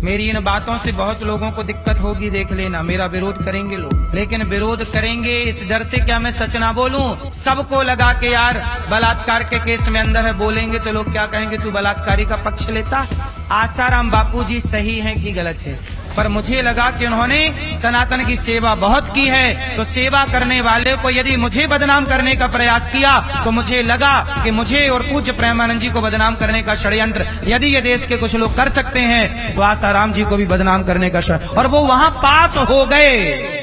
मेरी इन बातों से बहुत लोगों को दिक्कत होगी, देख लेना। मेरा विरोध करेंगे लोग, लेकिन विरोध करेंगे इस डर से क्या मैं सच ना बोलूं। सबको लगा के यार बलात्कार के केस में अंदर है, बोलेंगे तो लोग क्या कहेंगे, तू बलात्कारी का पक्ष लेता। आसाराम बापू जी सही हैं कि गलत है, पर मुझे लगा कि उन्होंने सनातन की सेवा बहुत की है, तो सेवा करने वाले को यदि मुझे बदनाम करने का प्रयास किया तो मुझे लगा कि मुझे और पूज्य प्रेमानंद जी को बदनाम करने का षड्यंत्र यदि ये देश के कुछ लोग कर सकते हैं तो आसाराम जी को भी बदनाम करने का षड्यंत्र। और वो वहां पास हो गए।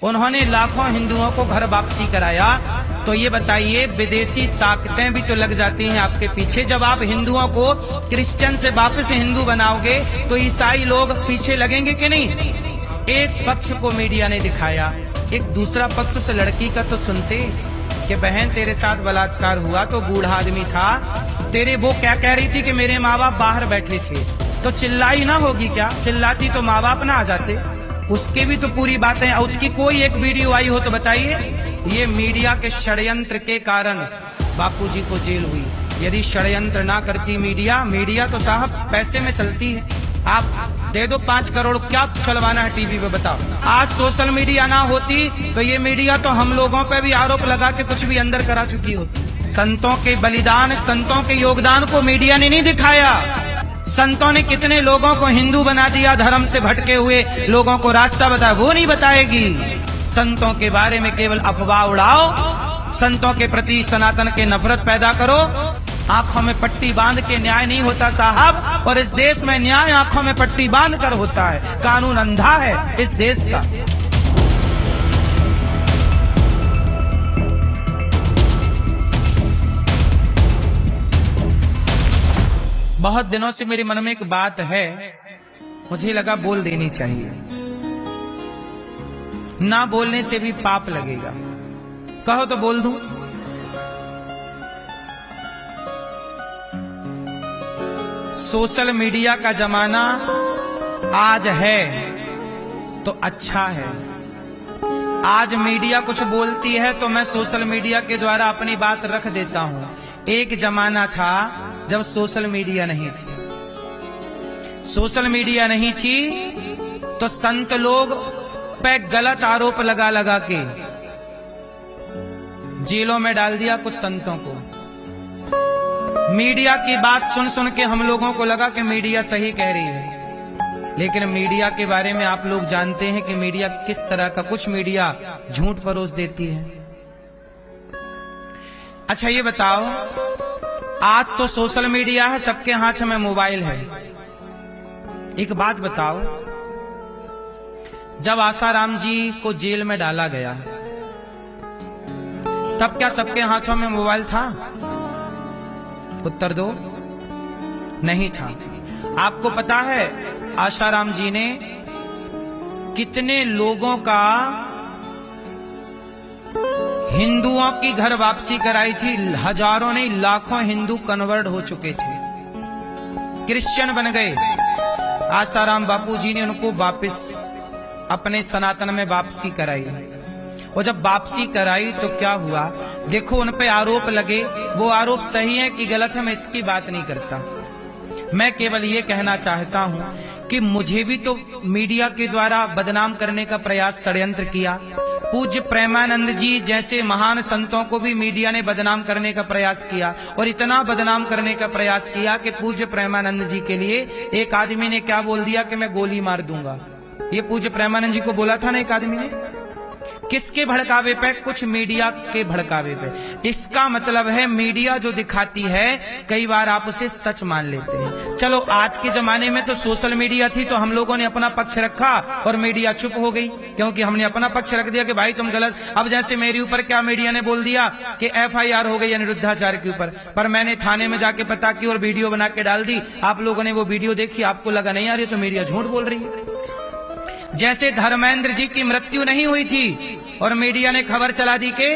उन्होंने लाखों हिंदुओं को घर वापसी कराया। तो ये बताइए, विदेशी ताकतें भी तो लग जाती हैं आपके पीछे। जब आप हिंदुओं को क्रिश्चियन से वापस हिंदू बनाओगे तो ईसाई लोग पीछे लगेंगे कि नहीं। एक पक्ष को मीडिया ने दिखाया, एक दूसरा पक्ष उस लड़की का तो सुनते कि बहन तेरे साथ बलात्कार हुआ तो बूढ़ा आदमी था, तेरे वो क्या कह रही थी कि मेरे माँ बाप बाहर बैठे थे, तो चिल्लाई ना होगी क्या? चिल्लाती तो माँ बाप ना आ जाते। उसके भी तो पूरी बातें, उसकी कोई एक वीडियो आई हो तो बताइए। ये मीडिया के षड्यंत्र के कारण बापूजी को जेल हुई। यदि षड्यंत्र ना करती मीडिया तो साहब पैसे में चलती है। आप दे दो 5 करोड़, क्या चलवाना है टीवी पे बताओ। आज सोशल मीडिया ना होती तो ये मीडिया तो हम लोगों पे भी आरोप लगा के कुछ भी अंदर करा चुकी होती। संतों के बलिदान, संतों के योगदान को मीडिया ने नहीं दिखाया। संतों ने कितने लोगों को हिंदू बना दिया, धर्म से भटके हुए लोगों को रास्ता बताया, वो नहीं बताएगी। संतों के बारे में केवल अफवाह उड़ाओ, संतों के प्रति सनातन के नफरत पैदा करो। आंखों में पट्टी बांध के न्याय नहीं होता साहब, और इस देश में न्याय आंखों में पट्टी बांध कर होता है। कानून अंधा है इस देश का। बहुत दिनों से मेरे मन में एक बात है, मुझे लगा बोल देनी चाहिए। ना बोलने से भी पाप लगेगा, कहो तो बोल दूं। सोशल मीडिया का जमाना आज है तो अच्छा है। आज मीडिया कुछ बोलती है तो मैं सोशल मीडिया के द्वारा अपनी बात रख देता हूं। एक जमाना था जब सोशल मीडिया नहीं थी। सोशल मीडिया नहीं थी तो संत लोग पे गलत आरोप लगा लगा के जेलों में डाल दिया कुछ संतों को। मीडिया की बात सुन सुन के हम लोगों को लगा कि मीडिया सही कह रही है, लेकिन मीडिया के बारे में आप लोग जानते हैं कि मीडिया किस तरह का, कुछ मीडिया झूठ परोस देती है। अच्छा ये बताओ, आज तो सोशल मीडिया है, सबके हाथ में मोबाइल है। एक बात बताओ, जब आसाराम जी को जेल में डाला गया तब क्या सबके हाथों में मोबाइल था? उत्तर दो। नहीं था। आपको पता है आसाराम जी ने कितने लोगों का, हिंदुओं की घर वापसी कराई थी। हजारों नहीं लाखों हिंदू कन्वर्ट हो चुके थे, क्रिश्चियन बन गए। आसाराम बापू जी ने उनको वापस अपने सनातन में वापसी कराई। और जब वापसी कराई तो क्या हुआ, देखो उन पे आरोप लगे, वो आरोप सही है कि गलत है मैं इसकी बात नहीं करता। मैं केवल ये कहना चाहता हूं कि मुझे भी तो मीडिया के द्वारा बदनाम करने का प्रयास, षड्यंत्र किया। पूज्य प्रेमानंद जी जैसे महान संतों को भी मीडिया ने बदनाम करने का प्रयास किया, और इतना बदनाम करने का प्रयास किया कि पूज्य प्रेमानंद जी के लिए एक आदमी ने क्या बोल दिया कि मैं गोली मार दूंगा। ये पूज्य प्रेमानंद जी को बोला था ना एक आदमी ने। किसके भड़कावे पे? कुछ मीडिया के भड़कावे पे। इसका मतलब है मीडिया जो दिखाती है कई बार आप उसे सच मान लेते हैं। चलो आज के जमाने में तो सोशल मीडिया थी तो हम लोगों ने अपना पक्ष रखा और मीडिया चुप हो गई, क्योंकि हमने अपना पक्ष रख दिया कि भाई तुम गलत। अब जैसे मेरे ऊपर क्या मीडिया ने बोल दिया कि FIR हो गई अनिरुद्धाचार्य के ऊपर, पर मैंने थाने में जाके पता की और वीडियो बना के डाल दी। आप लोगों ने वो वीडियो देखी, आपको लगा नहीं आ रही तो मीडिया झूठ बोल रही है। जैसे धर्मेंद्र जी की मृत्यु नहीं हुई थी और मीडिया ने खबर चला दी कि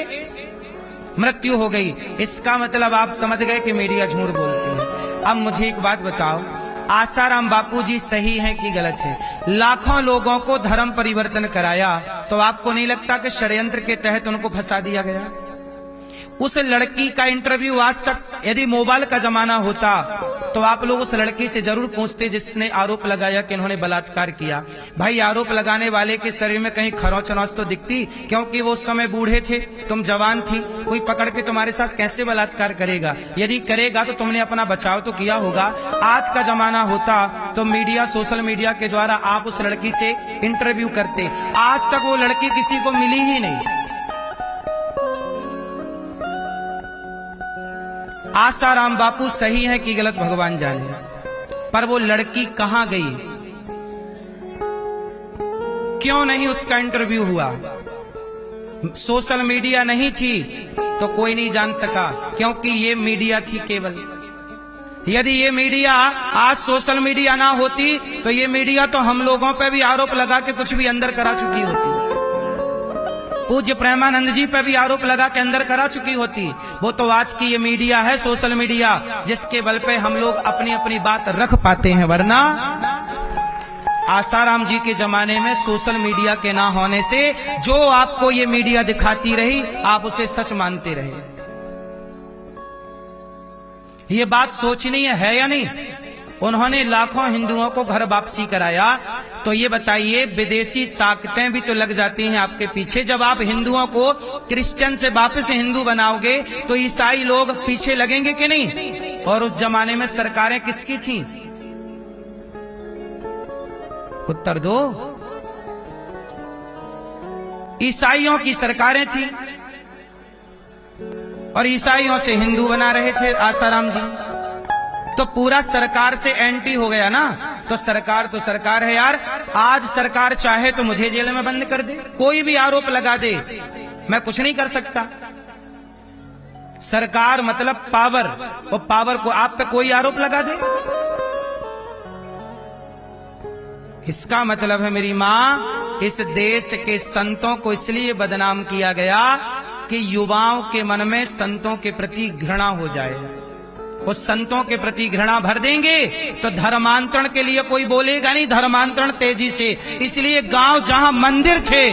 मृत्यु हो गई, इसका मतलब आप समझ गए कि मीडिया झूठ बोलती है। अब मुझे एक बात बताओ, आसाराम बापू जी सही हैं कि गलत है? लाखों लोगों को धर्म परिवर्तन कराया, तो आपको नहीं लगता कि षड्यंत्र के तहत उनको फंसा दिया गया? उस लड़की का इंटरव्यू आज तक यदि मोबाइल का जमाना होता तो आप लोग उस लड़की से जरूर पूछते जिसने आरोप लगाया कि इन्होंने बलात्कार किया। भाई आरोप लगाने वाले के शरीर में कहीं खरोंच नौच तो दिखती, क्योंकि वो उस समय बूढ़े थे, तुम जवान थी, कोई पकड़ के तुम्हारे साथ कैसे बलात्कार करेगा? यदि करेगा तो तुमने अपना बचाव तो किया होगा। आज का जमाना होता तो मीडिया, सोशल मीडिया के द्वारा आप उस लड़की से इंटरव्यू करते। आज तक वो लड़की किसी को मिली ही नहीं। आसाराम बापू सही है कि गलत भगवान जाने, पर वो लड़की कहां गई? क्यों नहीं उसका इंटरव्यू हुआ? सोशल मीडिया नहीं थी तो कोई नहीं जान सका, क्योंकि ये मीडिया थी केवल। यदि ये मीडिया आज सोशल मीडिया ना होती तो ये मीडिया तो हम लोगों पे भी आरोप लगा के कुछ भी अंदर करा चुकी होती। पूज्य प्रेमानंद जी पे भी आरोप लगा के अंदर करा चुकी होती। वो तो आज की ये मीडिया है, सोशल मीडिया, जिसके बल पे हम लोग अपनी अपनी बात रख पाते हैं, वरना आसाराम जी के जमाने में सोशल मीडिया के ना होने से जो आपको ये मीडिया दिखाती रही आप उसे सच मानते रहे। ये बात सोचनीय है या नहीं? उन्होंने लाखों हिंदुओं को घर वापसी कराया, तो ये बताइए विदेशी ताकतें भी तो लग जाती हैं आपके पीछे। जब आप हिंदुओं को क्रिश्चियन से वापस हिंदू बनाओगे तो ईसाई लोग पीछे लगेंगे कि नहीं? और उस जमाने में सरकारें किसकी थी? उत्तर दो। ईसाइयों की सरकारें थी और ईसाइयों से हिंदू बना रहे थे आसाराम जी। तो पूरा सरकार से एंटी हो गया ना। तो सरकार है यार। आज सरकार चाहे तो मुझे जेल में बंद कर दे, कोई भी आरोप लगा दे, मैं कुछ नहीं कर सकता। सरकार मतलब पावर, वो पावर को आप पे कोई आरोप लगा दे, इसका मतलब है मेरी मां, इस देश के संतों को इसलिए बदनाम किया गया कि युवाओं के मन में संतों के प्रति घृणा हो जाए। वो संतों के प्रति घृणा भर देंगे तो धर्मांतरण के लिए कोई बोलेगा नहीं, धर्मांतरण तेजी से। इसलिए गांव जहां मंदिर थे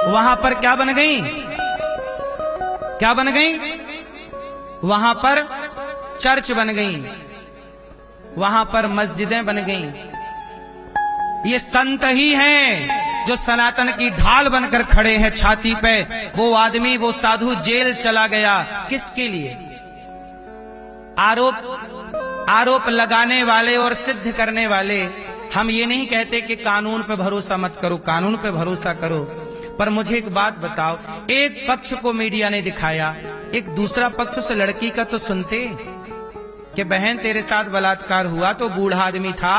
वहां पर क्या बन गई? क्या बन गई? वहां पर चर्च बन गई, वहां पर मस्जिदें बन गई। ये संत ही हैं जो सनातन की ढाल बनकर खड़े हैं छाती पे। वो आदमी, वो साधु जेल चला गया, किसके लिए? आरोप लगाने वाले और सिद्ध करने वाले। हम ये नहीं कहते कि कानून पे भरोसा मत करो, कानून पे भरोसा करो, पर मुझे एक बात बताओ, एक पक्ष को मीडिया ने दिखाया, एक दूसरा पक्ष उस लड़की का तो सुनते कि बहन तेरे साथ बलात्कार हुआ तो बूढ़ा आदमी था,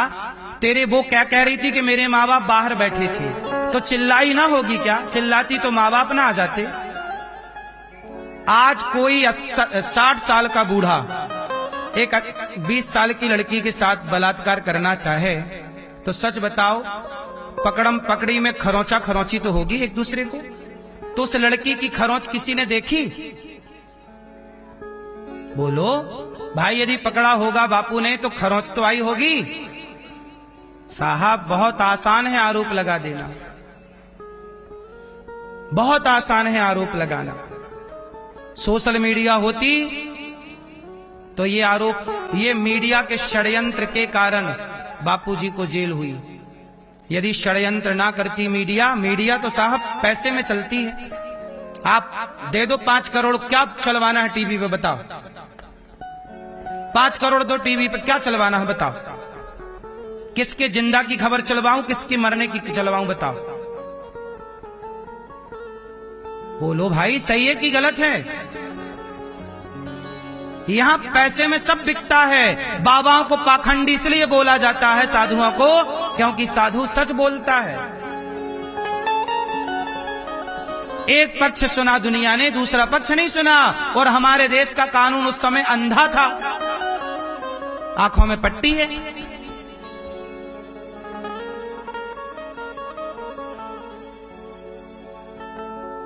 तेरे वो क्या कह रही थी कि मेरे माँ बाप बाहर बैठे थे, तो चिल्लाई ना होगी क्या? चिल्लाती तो माँ बाप ना आ जाते। आज कोई 60 साल का बूढ़ा एक 20 साल की लड़की के साथ बलात्कार करना चाहे तो सच बताओ, पकड़म पकड़ी में खरोंचा खरोंची तो होगी एक दूसरे को। तो उस लड़की की खरोंच किसी ने देखी? बोलो भाई, यदि पकड़ा होगा बापू ने तो खरोंच तो आई होगी। साहब बहुत आसान है आरोप लगा देना, बहुत आसान है आरोप लगाना। सोशल मीडिया होती तो ये आरोप, ये मीडिया के षड्यंत्र के कारण बापूजी को जेल हुई। यदि षड्यंत्र ना करती मीडिया तो साहब पैसे में चलती है। आप दे दो 5 करोड़, क्या चलवाना है टीवी पे बताओ? 5 करोड़ दो टीवी पे, क्या चलवाना है बताओ? किसके जिंदा की खबर चलवाऊं, किसके मरने की चलवाऊं बताओ? बोलो भाई, सही है कि गलत है? यहां पैसे में सब बिकता है। बाबाओं को पाखंडी इसलिए बोला जाता है, साधुओं को, क्योंकि साधु सच बोलता है। एक पक्ष सुना दुनिया ने, दूसरा पक्ष नहीं सुना। और हमारे देश का कानून उस समय अंधा था, आंखों में पट्टी है।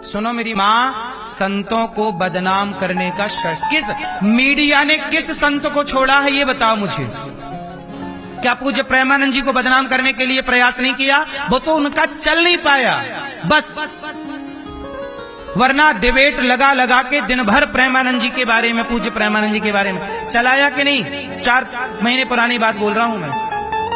सुनो मेरी मां, संतों को बदनाम करने का किस मीडिया ने किस संत को छोड़ा है ये बताओ मुझे। क्या पूज्य प्रेमानंद जी को बदनाम करने के लिए प्रयास नहीं किया? वो तो उनका चल नहीं पाया बस। वरना डिबेट लगा लगा के दिन भर प्रेमानंद जी के बारे में, पूज्य प्रेमानंद जी के बारे में चलाया कि नहीं। 4 महीने पुरानी बात बोल रहा हूं मैं।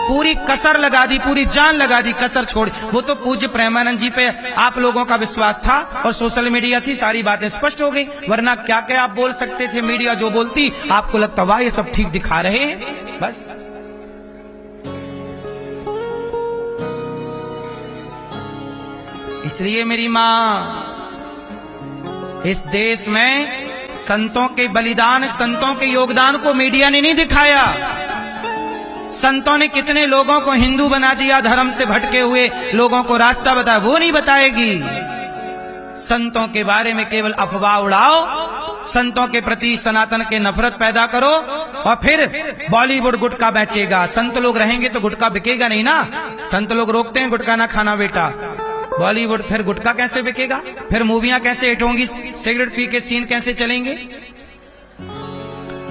पूरी कसर लगा दी, पूरी जान लगा दी, कसर छोड़। वो तो पूज्य प्रेमानंद जी पे आप लोगों का विश्वास था और सोशल मीडिया थी, सारी बातें स्पष्ट हो गई। वरना क्या क्या आप बोल सकते थे, मीडिया जो बोलती आपको लगता वाह ये सब ठीक दिखा रहे हैं। बस इसलिए मेरी मां, इस देश में संतों के बलिदान, संतों के योगदान को मीडिया ने नहीं दिखाया। संतों ने कितने लोगों को हिंदू बना दिया, धर्म से भटके हुए लोगों को रास्ता बताया, वो नहीं बताएगी। संतों के बारे में केवल अफवाह उड़ाओ, संतों के प्रति सनातन के नफरत पैदा करो और फिर बॉलीवुड गुटखा बेचेगा। संत लोग रहेंगे तो गुटखा बिकेगा नहीं ना। संत लोग रोकते हैं गुटखा ना खाना बेटा, बॉलीवुड फिर गुटखा कैसे बिकेगा, फिर मूवियां कैसे हिट होंगी, सिगरेट पी के सीन कैसे चलेंगे।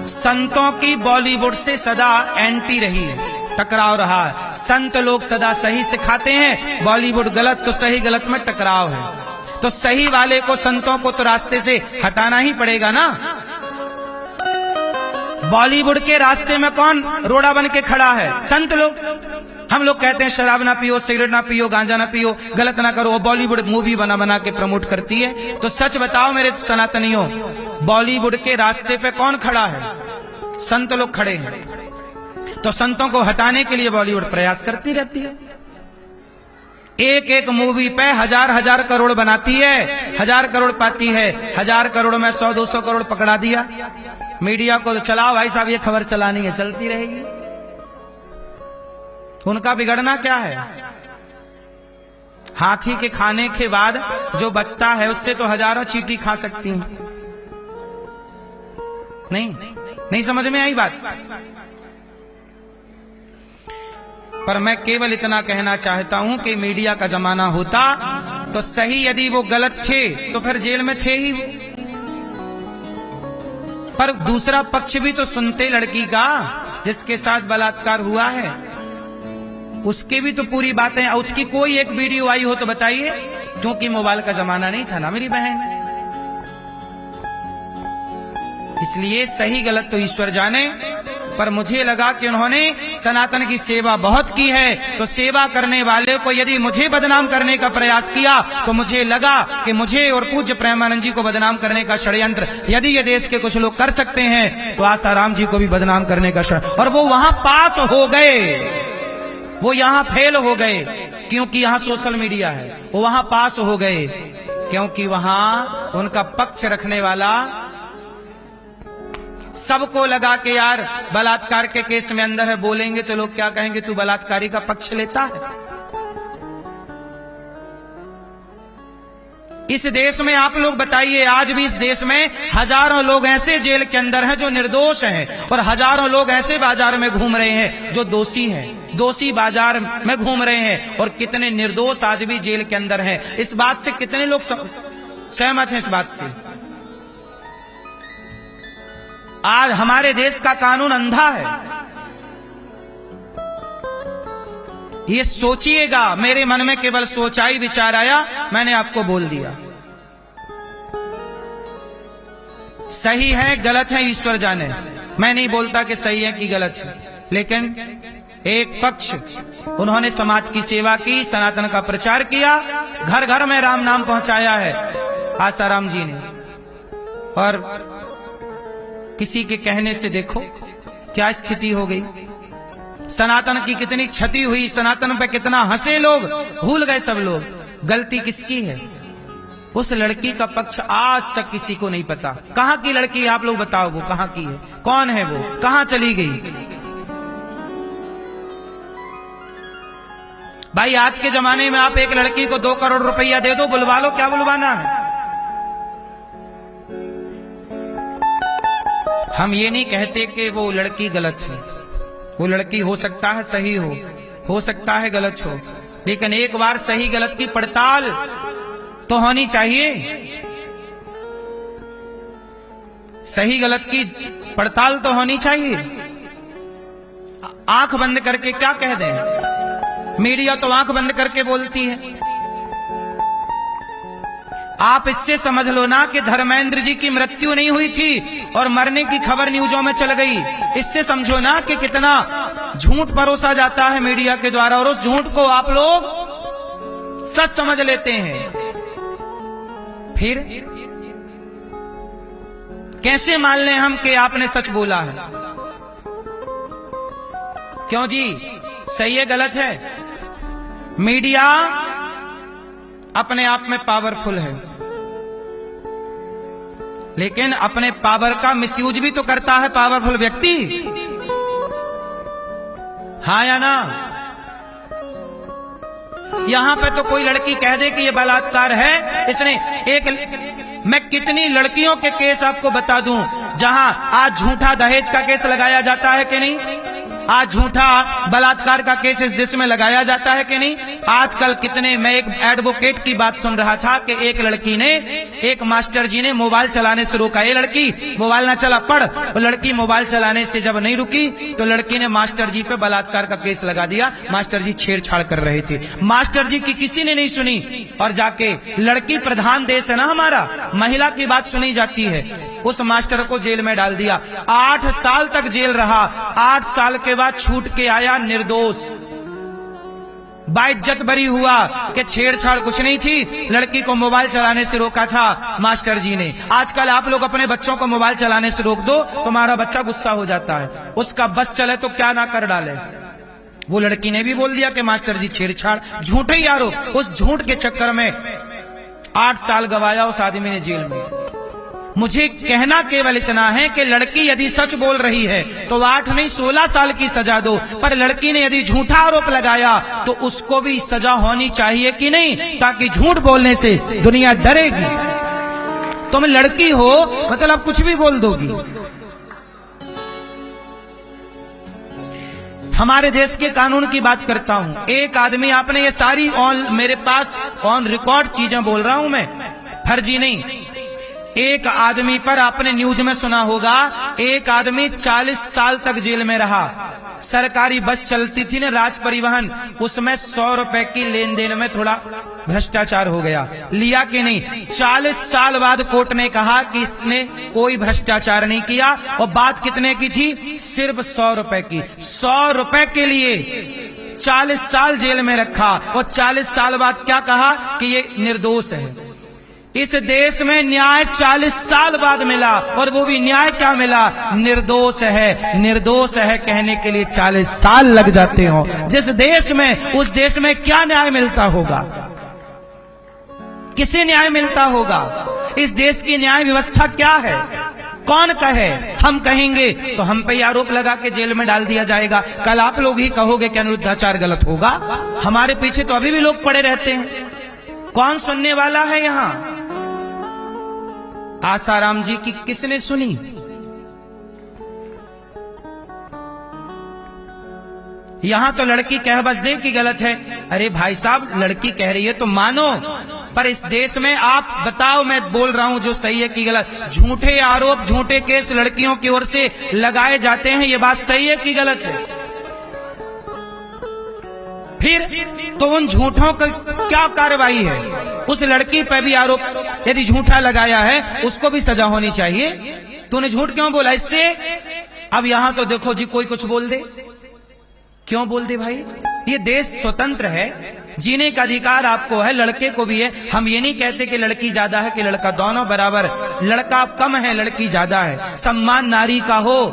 संतों की बॉलीवुड से सदा एंटी रही है, टकराव रहा है। संत लोग सदा सही सिखाते हैं, बॉलीवुड गलत तो सही गलत में टकराव है। तो सही वाले को, संतों को तो रास्ते से हटाना ही पड़ेगा ना। बॉलीवुड के रास्ते में कौन रोड़ा बन के खड़ा है? संत लोग। हम लोग कहते हैं शराब ना पियो, सिगरेट ना पियो, गांजा ना पियो, गलत ना करो। बॉलीवुड मूवी बना बना के प्रमोट करती है। तो सच बताओ मेरे सनातनियों, बॉलीवुड के रास्ते पे कौन खड़ा है? संत लोग खड़े हैं। तो संतों को हटाने के लिए बॉलीवुड प्रयास करती रहती है। एक एक मूवी पे 1000 करोड़ बनाती है, 1000 करोड़ पाती है। 1000 करोड़ में 100-200 करोड़ पकड़ा दिया। मीडिया को चलाओ भाई साहब, ये खबर चलानी है, चलती रहेगी। उनका बिगड़ना क्या है? हाथी के खाने के बाद जो बचता है उससे तो हजारों चींटी खा सकती हैं। नहीं समझ में आई बात। पर मैं केवल इतना कहना चाहता हूं कि मीडिया का जमाना होता तो सही, यदि वो गलत थे तो फिर जेल में थे ही। पर दूसरा पक्ष भी तो सुनते लड़की का, जिसके साथ बलात्कार हुआ है, उसके भी तो पूरी बातें। उसकी कोई एक वीडियो आई हो तो बताइए, क्योंकि मोबाइल का जमाना नहीं था ना मेरी बहन। इसलिए सही गलत तो ईश्वर जाने। पर मुझे लगा कि उन्होंने सनातन की सेवा बहुत की है, तो सेवा करने वाले को यदि मुझे बदनाम करने का प्रयास किया तो मुझे लगा कि मुझे और पूज्य प्रेमानंद जी को बदनाम करने का षड्यंत्र यदि ये देश के कुछ लोग कर सकते हैं तो आसाराम जी को भी बदनाम करने का षड्यंत्र। और वो वहां पास हो गए, वो यहां फेल हो गए क्योंकि यहां सोशल मीडिया है। वो वहां पास हो गए क्योंकि वहां उनका पक्ष रखने वाला सबको लगा के यार बलात्कार के केस में अंदर है, बोलेंगे तो लोग क्या कहेंगे, तू बलात्कारी का पक्ष लेता है। इस देश में आप लोग बताइए, आज भी इस देश में हजारों लोग ऐसे जेल के अंदर हैं जो निर्दोष हैं, और हजारों लोग ऐसे बाजार में घूम रहे हैं जो दोषी हैं, दोषी बाजार में घूम रहे हैं, और कितने निर्दोष आज भी जेल के अंदर हैं। इस बात से कितने लोग सहमत हैं? इस बात से आज हमारे देश का कानून अंधा है। ये सोचिएगा, मेरे मन में केवल सोचाई विचार आया, मैंने आपको बोल दिया। सही है गलत है ईश्वर जाने, मैं नहीं बोलता कि सही है कि गलत है, लेकिन एक पक्ष उन्होंने समाज की सेवा की, सनातन का प्रचार किया, घर घर में राम नाम पहुंचाया है आसाराम जी ने। और किसी के कहने से देखो क्या स्थिति हो गई, सनातन की कितनी क्षति हुई, सनातन पे कितना हंसे लोग, भूल गए सब लोग। गलती किसकी है? उस लड़की का पक्ष आज तक किसी को नहीं पता। कहां की लड़की है आप लोग बताओ, वो कहां की है, कौन है वो, कहां चली गई? भाई आज के जमाने में आप एक लड़की को 2 करोड़ रुपया दे दो, बुलवा लो, क्या बुलवाना है। हम ये नहीं कहते कि वो लड़की गलत है, वो लड़की हो सकता है सही हो सकता है गलत हो, लेकिन एक बार सही गलत की पड़ताल तो होनी चाहिए। सही गलत की पड़ताल तो होनी चाहिए। आंख बंद करके क्या कह दें? मीडिया तो आंख बंद करके बोलती है। आप इससे समझ लो ना कि धर्मेंद्र जी की मृत्यु नहीं हुई थी और मरने की खबर न्यूज़ों में चल गई। इससे समझो ना कि कितना झूठ परोसा जाता है मीडिया के द्वारा, और उस झूठ को आप लोग सच समझ लेते हैं। फिर कैसे मान लें हम कि आपने सच बोला है? क्यों जी, सही है गलत है? मीडिया अपने आप में पावरफुल है, लेकिन अपने पावर का मिसयूज भी तो करता है पावरफुल व्यक्ति, हाँ या ना? यहां पे तो कोई लड़की कह दे कि ये बलात्कार है, इसने मैं कितनी लड़कियों के केस आपको बता दूं जहां आज झूठा दहेज का केस लगाया जाता है कि नहीं, आज झूठा बलात्कार का केस इस देश में लगाया जाता है कि नहीं। आजकल कितने, मैं एक एडवोकेट की बात सुन रहा था कि एक लड़की ने, एक मास्टर जी ने मोबाइल चलाने से रोका। ये लड़की मोबाइल ना चला पढ़, वो लड़की मोबाइल चलाने से जब नहीं रुकी तो लड़की ने मास्टर जी पे बलात्कार का केस लगा दिया। मास्टर जी छेड़छाड़ कर रहे थे, मास्टर जी की किसी ने नहीं सुनी, और जाके, लड़की प्रधान देश है ना हमारा, महिला की बात सुनी जाती है, उस मास्टर को जेल में डाल दिया। 8 साल तक जेल रहा। 8 साल के बाद छूट के आया निर्दोष, बाइज्जत बरी हुआ कि छेड़छाड़ कुछ नहीं थी, लड़की को मोबाइल चलाने से रोका था मास्टर जी ने। आजकल आप लोग अपने बच्चों को मोबाइल चलाने से रोक दो, तुम्हारा बच्चा गुस्सा हो जाता है, उसका बस चले तो क्या ना कर डाले। वो लड़की ने भी बोल दिया कि मास्टर जी छेड़छाड़, झूठे ही आरोप। उस झूठ के चक्कर में 8 साल गवाया उस आदमी ने जेल में। मुझे कहना केवल इतना है कि लड़की यदि सच बोल रही है तो 8 नहीं 16 साल की सजा दो, पर लड़की ने यदि झूठा आरोप लगाया तो उसको भी सजा होनी चाहिए कि नहीं, ताकि झूठ बोलने से दुनिया डरेगी। तुम लड़की हो मतलब कुछ भी बोल दोगी। हमारे देश के कानून की बात करता हूं। एक आदमी, आपने ये सारी मेरे पास ऑन रिकॉर्ड चीजें बोल रहा हूं मैं, फर्जी नहीं। एक आदमी पर आपने न्यूज में सुना होगा, एक आदमी 40 साल तक जेल में रहा। सरकारी बस चलती थी ना, राज परिवहन, उसमें 100 रुपए की लेन देन में थोड़ा भ्रष्टाचार हो गया, लिया कि नहीं। 40 साल बाद कोर्ट ने कहा कि इसने कोई भ्रष्टाचार नहीं किया, और बात कितने की थी, सिर्फ 100 रुपए की। 100 रुपए के लिए 40 साल जेल में रखा, और 40 साल बाद क्या कहा कि ये निर्दोष है। इस देश में न्याय 40 साल बाद मिला, और वो भी न्याय क्या मिला, निर्दोष है। निर्दोष है कहने के लिए 40 साल लग जाते हो। जिस देश में, उस देश में क्या न्याय मिलता होगा, किसे न्याय मिलता होगा? इस देश की न्याय व्यवस्था क्या है, कौन कहे? हम कहेंगे तो हम पे आरोप लगा के जेल में डाल दिया जाएगा। कल आप लोग ही कहोगे कि अनिरुद्धाचार गलत होगा। हमारे पीछे तो अभी भी लोग पड़े रहते हैं, कौन सुनने वाला है? यहाँ आसाराम जी की किसने सुनी? यहां तो लड़की कह बस दे कि गलत है। अरे भाई साहब, लड़की कह रही है तो मानो, पर इस देश में आप बताओ, मैं बोल रहा हूं जो सही है कि गलत। झूठे आरोप, झूठे केस लड़कियों की ओर से लगाए जाते हैं, ये बात सही है कि गलत है? फिर तो उन झूठों का क्या कार्रवाई है? उस लड़की पर भी आरोप यदि झूठा लगाया है, उसको भी सजा होनी चाहिए। तूने झूठ क्यों बोला इससे? अब यहां तो देखो जी, कोई कुछ बोल दे, क्यों बोल दे भाई? ये देश स्वतंत्र है, जीने का अधिकार आपको है, लड़के को भी है। हम ये नहीं कहते कि लड़की ज्यादा है कि लड़का, दोनों बराबर। लड़का कम है, लड़की ज्यादा है, सम्मान नारी का हो।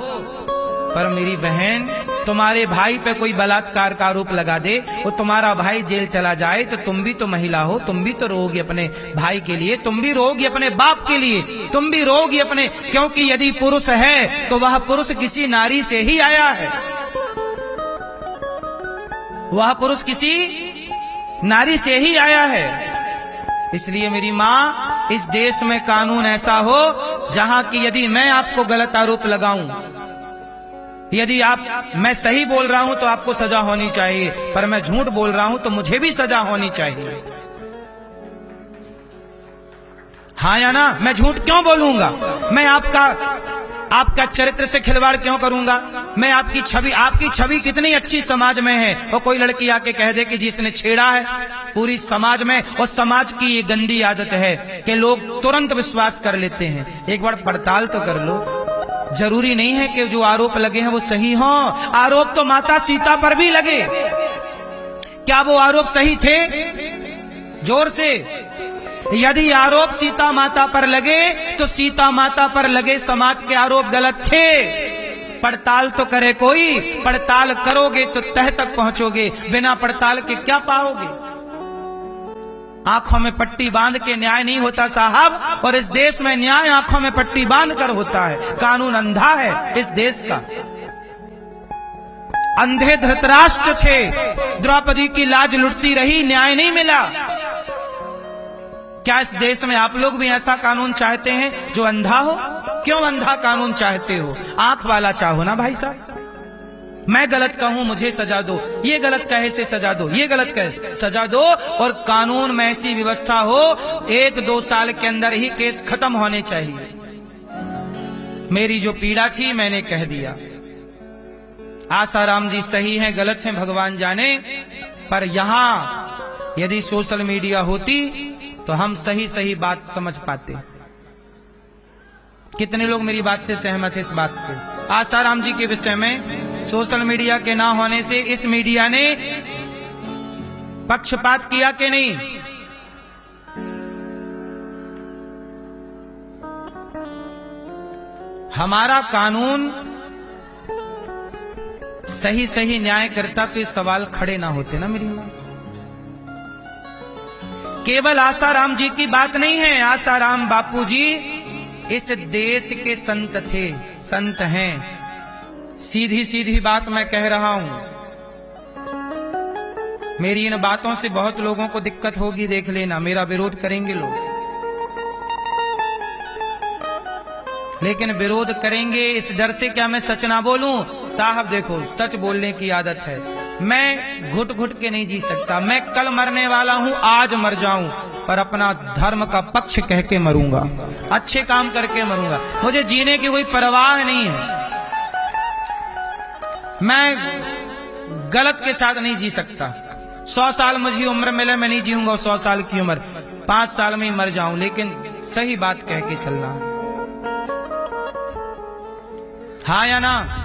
पर मेरी बहन, तुम्हारे भाई पे कोई बलात्कार का आरोप लगा दे, वो तुम्हारा भाई जेल चला जाए, तो तुम भी तो महिला हो, तुम भी तो रोगी अपने भाई के लिए, तुम भी रोगी अपने बाप के लिए, तुम भी रोगी अपने, क्योंकि यदि पुरुष है तो वह पुरुष किसी नारी से ही आया है, वह पुरुष किसी नारी से ही आया है। इसलिए मेरी माँ, इस देश में कानून ऐसा हो जहां की यदि मैं आपको गलत आरोप लगाऊं, यदि मैं सही बोल रहा हूं तो आपको सजा होनी चाहिए, पर मैं झूठ बोल रहा हूं तो मुझे भी सजा होनी चाहिए, हाँ या ना? मैं झूठ क्यों बोलूंगा? मैं आपका आपका चरित्र से खिलवाड़ क्यों करूंगा? मैं आपकी छवि कितनी अच्छी समाज में है, और कोई लड़की आके कह दे कि जिसने छेड़ा है पूरी समाज में। और समाज की ये गंदी आदत है कि लोग तुरंत विश्वास कर लेते हैं। एक बार पड़ताल तो कर लो। जरूरी नहीं है कि जो आरोप लगे हैं वो सही हो। आरोप तो माता सीता पर भी लगे, क्या वो आरोप सही थे? जोर से। यदि आरोप सीता माता पर लगे तो सीता माता पर लगे समाज के आरोप गलत थे। पड़ताल तो करे कोई, पड़ताल करोगे तो तह तक पहुंचोगे, बिना पड़ताल के क्या पाओगे? आंखों में पट्टी बांध के न्याय नहीं होता साहब, और इस देश में न्याय आंखों में पट्टी बांध कर होता है। कानून अंधा है इस देश का। अंधे धृतराष्ट्र थे, द्रौपदी की लाज लुटती रही, न्याय नहीं मिला। क्या इस देश में आप लोग भी ऐसा कानून चाहते हैं जो अंधा हो? क्यों अंधा कानून चाहते हो? आंख वाला चाहो ना भाई साहब। मैं गलत कहूं मुझे सजा दो, ये गलत कहे से सजा दो, ये गलत कहे सजा दो, और कानून में ऐसी व्यवस्था हो 1-2 साल के अंदर ही केस खत्म होने चाहिए। मेरी जो पीड़ा थी मैंने कह दिया। आसाराम जी सही हैं गलत हैं भगवान जाने, पर यहां यदि सोशल मीडिया होती तो हम सही सही बात समझ पाते। कितने लोग मेरी बात से सहमत है? इस बात से आसाराम जी के विषय में सोशल मीडिया के ना होने से इस मीडिया ने पक्षपात किया कि नहीं? हमारा कानून सही सही न्याय करता तो ये सवाल खड़े ना होते ना मेरी मां। केवल आसाराम जी की बात नहीं है, आसाराम बापूजी इस देश के संत थे, संत हैं। सीधी सीधी बात मैं कह रहा हूं। मेरी इन बातों से बहुत लोगों को दिक्कत होगी, देख लेना, मेरा विरोध करेंगे लोग, लेकिन विरोध करेंगे इस डर से क्या मैं सच ना बोलूं? साहब देखो, सच बोलने की आदत है। मैं घुट घुट के नहीं जी सकता। मैं कल मरने वाला हूं, आज मर जाऊं, पर अपना धर्म का पक्ष कह के मरूंगा, अच्छे काम करके मरूंगा। मुझे जीने की कोई परवाह नहीं है। मैं गलत के साथ नहीं जी सकता। 100 साल मुझे उम्र मिले मैं नहीं जीऊंगा 100 साल की उम्र, 5 साल में ही मर जाऊं, लेकिन सही बात कह के चलना। हाँ या ना?